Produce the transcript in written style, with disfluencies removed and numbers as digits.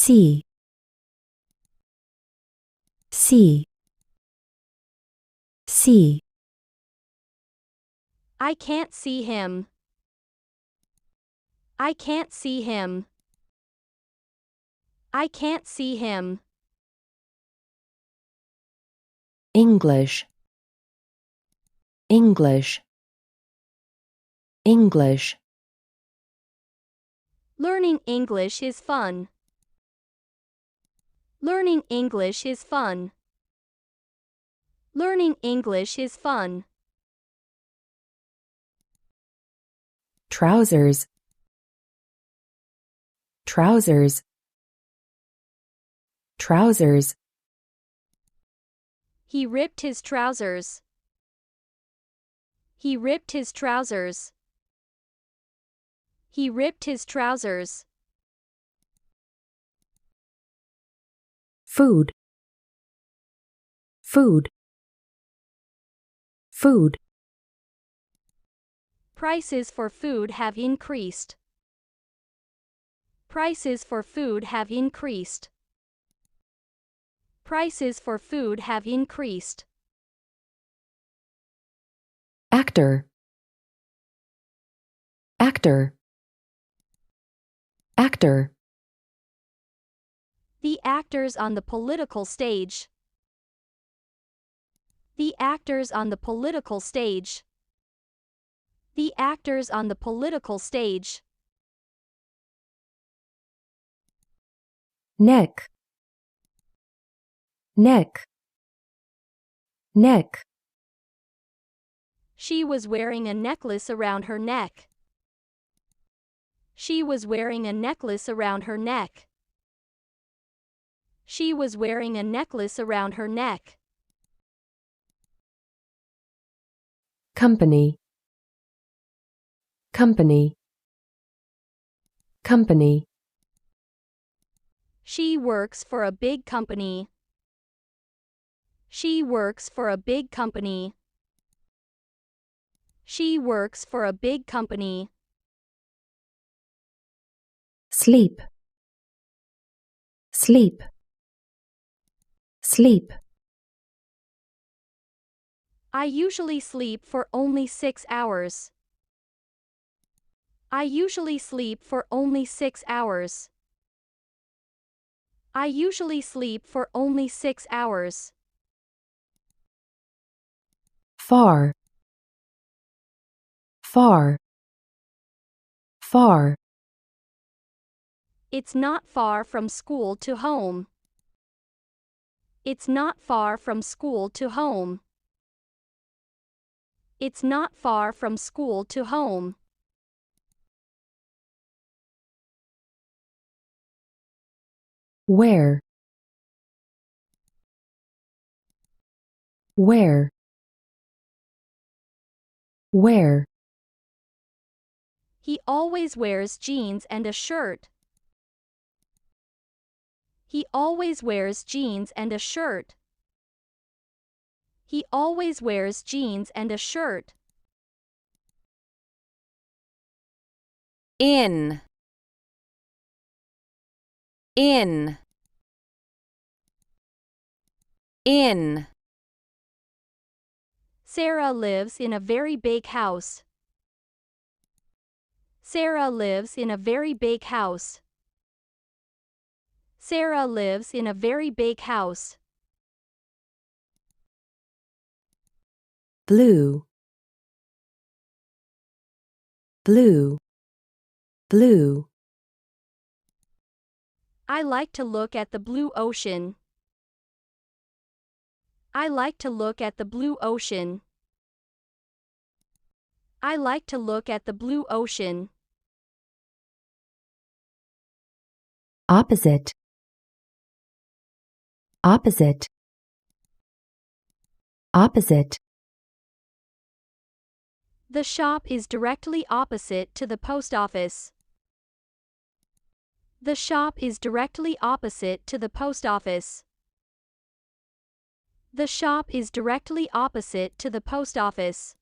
see, see, see. I can't see him. I can't see him. I can't see him. English, English, English. Learning English is fun. Learning English is fun. Learning English is fun. Trousers, trousers, trousers. He ripped his trousers. He ripped his trousers. He ripped his trousers. Food, food, food. Prices for food have increased. Prices for food have increased. Prices for food have increased. Actor, actor, actor. The actors on the political stage. The actors on the political stage. The actors on the political stage. Neck, neck, neck. She was wearing a necklace around her neck. She was wearing a necklace around her neck. She was wearing a necklace around her neck. Company, company, company. She works for a big company. She works for a big company. She works for a big company. Sleep, sleep, sleep. I usually sleep for only 6 hours. I usually sleep for only 6 hours. I usually sleep for only 6 hours. Far, far, far. It's not far from school to home. It's not far from school to home. It's not far from school to home. Where, where, where. He always wears jeans and a shirt. He always wears jeans and a shirt. He always wears jeans and a shirt. In, in, in. Sarah lives in a very big house. Sarah lives in a very big house. Sarah lives in a very big house. Blue, blue, blue. I like to look at the blue ocean. I like to look at the blue ocean. I like to look at the blue ocean. Opposite, opposite, opposite. The shop is directly opposite to the post office. The shop is directly opposite to the post office. The shop is directly opposite to the post office.